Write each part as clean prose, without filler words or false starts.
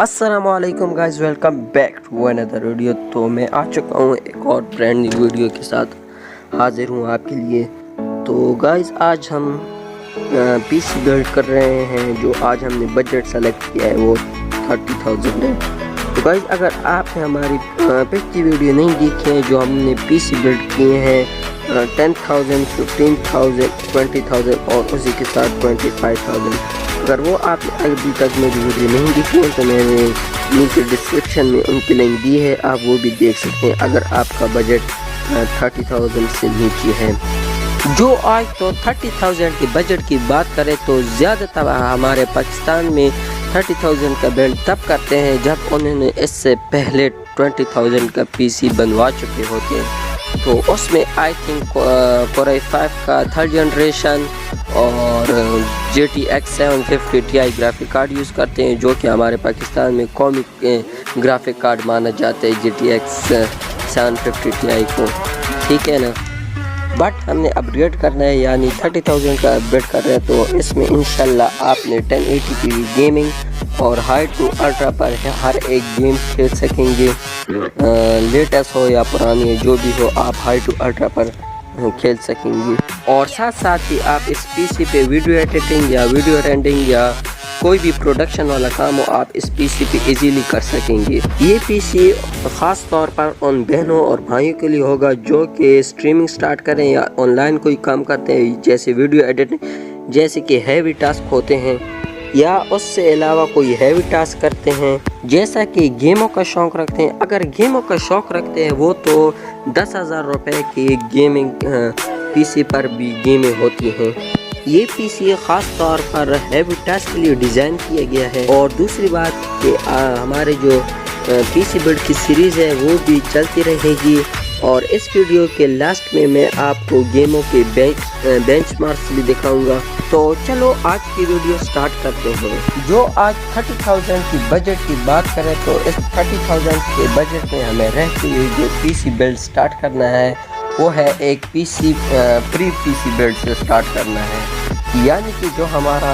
अस्सलामुअलैकुम guys, welcome back to another video. तो मैं आ चुका हूँ एक और ब्रांड न्यू वीडियो के साथ हाजिर हूँ आपके लिए। तो गाइस आज हम पीसी बिल्ड कर रहे हैं। जो आज हमने बजट सेलेक्ट किया है वो 30,000 है। तो गाइस अगर आपने हमारी पिछली वीडियो नहीं देखी है जो हमने पीसी बिल्ड किए हैं 10,000, 15,000, 20,000 और उसी के साथ 25,000, अगर वो आपने अभी तक मेरी वीडियो नहीं देखी है तो मैंने नीचे डिस्क्रिप्शन में उनकी लिंक दी है, आप वो भी देख सकते हैं अगर आपका बजट 30,000 से नीचे है। जो आज तो 30,000 के बजट की बात करें तो ज़्यादातर हमारे पाकिस्तान में 30,000 का बिल्ड तब करते हैं जब उन्होंने इससे पहले 20,000 का पीसी बनवा चुके होते हैं। तो उसमें आई थिंक Core i5 का 3rd जनरेशन और GTX 750 Ti graphic card use करते हैं, जो कि हमारे पाकिस्तान में कौमी ग्राफिक कार्ड माना जाता है GTX 750 Ti को, ठीक है ना। बट हमने अपग्रेड करना है, यानी 30,000 का अपग्रेड कर रहे हैं। तो इसमें इंशाल्लाह आपने 1080p गेमिंग और हाई टू अल्ट्रा पर हर एक गेम खेल सकेंगे, लेटेस्ट हो या पुरानी जो भी हो, आप हाई टू अल्ट्रा पर खेल सकेंगे। और साथ साथ ही आप इस पीसी पे वीडियो एडिटिंग या वीडियो रेंडरिंग या कोई भी प्रोडक्शन वाला काम हो आप इस पीसी पे इजीली कर सकेंगे। ये पीसी ख़ास तौर पर उन बहनों और भाइयों के लिए होगा जो कि स्ट्रीमिंग स्टार्ट करें या ऑनलाइन कोई काम करते हैं, जैसे वीडियो एडिटिंग, जैसे कि हैवी टास्क होते हैं या उससे अलावा कोई हैवी टास्क करते हैं, जैसा कि गेमों का शौक़ रखते हैं। अगर गेमों का शौक़ रखते हैं वो तो 10,000 रुपये की गेमिंग पीसी पर भी गेमें होती हैं। ये पीसी ख़ास तौर पर हैवी टास्क के लिए डिज़ाइन किया गया है। और दूसरी बात कि हमारे जो पीसी बिल्ड की सीरीज़ है वो भी चलती रहेगी। और इस वीडियो के लास्ट में मैं आपको गेमों के बेंचमार्क्स भी दिखाऊंगा। तो चलो आज की वीडियो स्टार्ट करते हैं। जो आज 30,000 की बजट की बात करें तो इस 30,000 के बजट में हमें रहते हुए जो पीसी बिल्ड स्टार्ट करना है वो है एक प्री पीसी बिल्ड से स्टार्ट करना है। यानी कि जो हमारा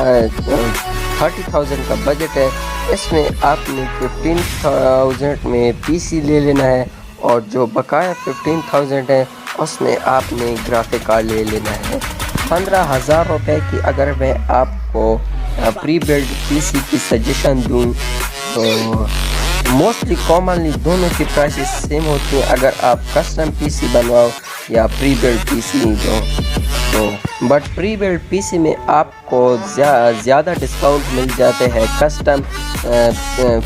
30,000 का बजट है इसमें आपने 15,000 में पीसी ले लेना है और जो बकाया 15,000 है उसमें आपने ग्राफिक कार्ड ले लेना है। 15,000 रुपये की अगर मैं आपको प्री बिल्ड पीसी की सजेशन दूं तो मोस्टली कॉमनली दोनों की प्राइसेस सेम होती हैं अगर आप कस्टम पीसी बनवाओ या प्री बिल्ड पीसी दो तो। बट प्री बिल्ड पीसी में आपको ज़्यादा डिस्काउंट मिल जाते हैं कस्टम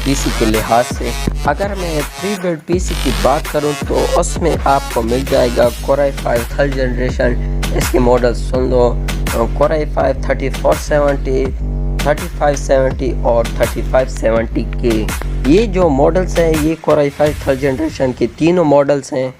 पीसी के लिहाज से। अगर मैं प्री बिल्ड पीसी की बात करूं तो उसमें आपको मिल जाएगा Core i5 3rd जनरेशन, इसके मॉडल सुन लो, Core i5 3470, 3570 और 3570K। ये जो मॉडल्स हैं ये Core i5 3rd जनरेशन के तीनों मॉडल्स हैं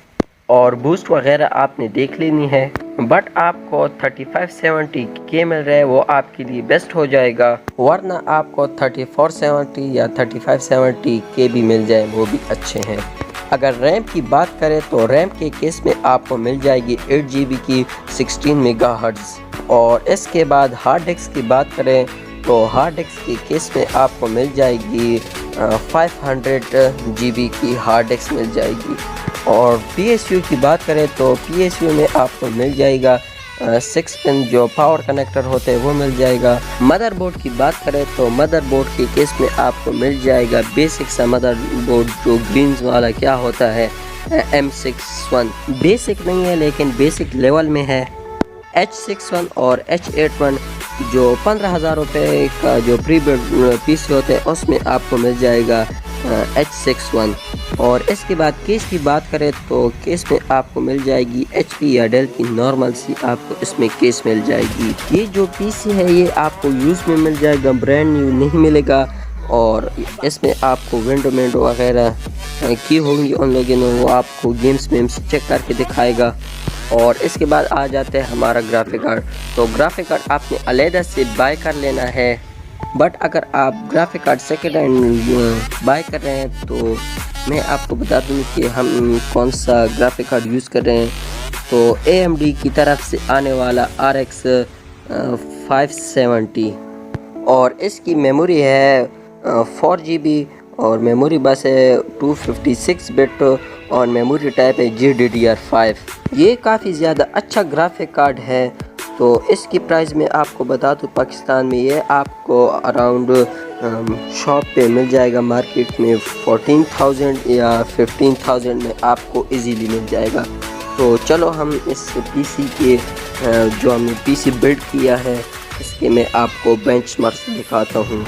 और बूस्ट वगैरह आपने देख लेनी है। बट आपको 3570K मिल रहा है वो आपके लिए बेस्ट हो जाएगा, वरना आपको 3470 या 3570K भी मिल जाए वो भी अच्छे हैं। अगर रैम की बात करें तो रैम के केस में आपको मिल जाएगी 8GB की 16 मेगाहर्ट्ज़। और इसके बाद हार्ड डिस्क की बात करें तो हार्ड डिस्क के केस में आपको मिल जाएगी 500GB की हार्ड डिस्क मिल जाएगी। और PSU की बात करें तो PSU में आपको मिल जाएगा 6 पिन जो पावर कनेक्टर होते हैं वो मिल जाएगा। मदरबोर्ड की बात करें तो मदरबोर्ड के केस में आपको मिल जाएगा बेसिक सा मदरबोर्ड जो ग्रीन्स वाला क्या होता है M61, बेसिक नहीं है लेकिन बेसिक लेवल में है। H61 और H81 जो 15,000 रुपये का जो प्री बिल्ड पीसी होते हैं उसमें आपको मिल जाएगा H61। और इसके बाद केस की बात करें तो केस में आपको मिल जाएगी HP या डेल की नॉर्मल सी आपको इसमें केस मिल जाएगी। ये जो पीसी है ये आपको यूज़ में मिल जाएगा, ब्रांड न्यू नहीं मिलेगा। और इसमें आपको विंडो वगैरह की होंगी उन लोगों ने, वो आपको गेम्स में चेक करके दिखाएगा। और इसके बाद आ जाते हैं हमारा ग्राफिक कार्ड। तो ग्राफिक कार्ड आपने अलहदा से बाय कर लेना है। बट अगर आप graphic card second hand buy कर रहे हैं तो मैं आपको बता दूं कि हम कौन सा ग्राफिक कार्ड यूज़ कर रहे हैं। तो AMD की तरफ से आने वाला RX 570 और इसकी मेमोरी है 4GB और मेमोरी बस है 256 बिट और मेमोरी टाइप है GDDR5। ये काफ़ी ज़्यादा अच्छा ग्राफिक कार्ड है। तो इसकी प्राइस में आपको बता दूँ, पाकिस्तान में ये आपको अराउंड शॉप पे मिल जाएगा मार्केट में 14,000 या 15,000 में आपको इजीली मिल जाएगा। तो चलो हम इस पीसी के जो हमने पीसी बिल्ड किया है इसके मैं आपको बेंचमार्क्स दिखाता हूँ।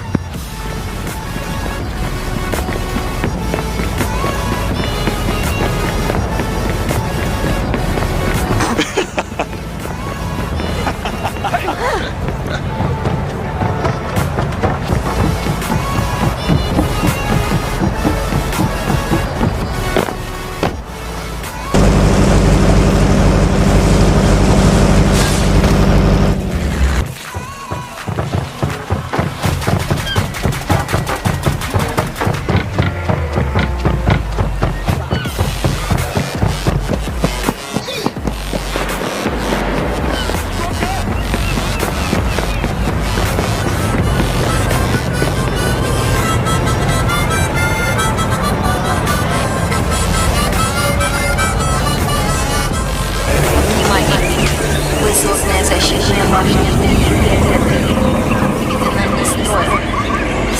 Высотная защитная башня выведена на строй.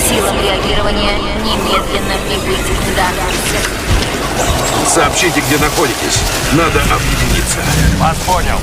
Силам реагирования немедленно прибыть в данный сектор. Сообщите, где находитесь. Надо объединиться. Вас понял.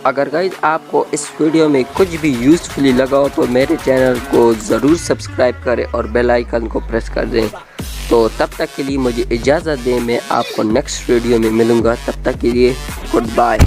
اگر گائز آپ کو اس ویڈیو میں کچھ بھی یوزفلی لگا ہو تو میرے چینل کو ضرور سبسکرائب کریں اور بیل آئیکن کو پریس کر دیں. تو تب تک کے لیے مجھے اجازت دیں, میں آپ کو نیکسٹ ویڈیو میں ملوں گا. تب تک کے لیے گڈ بائے.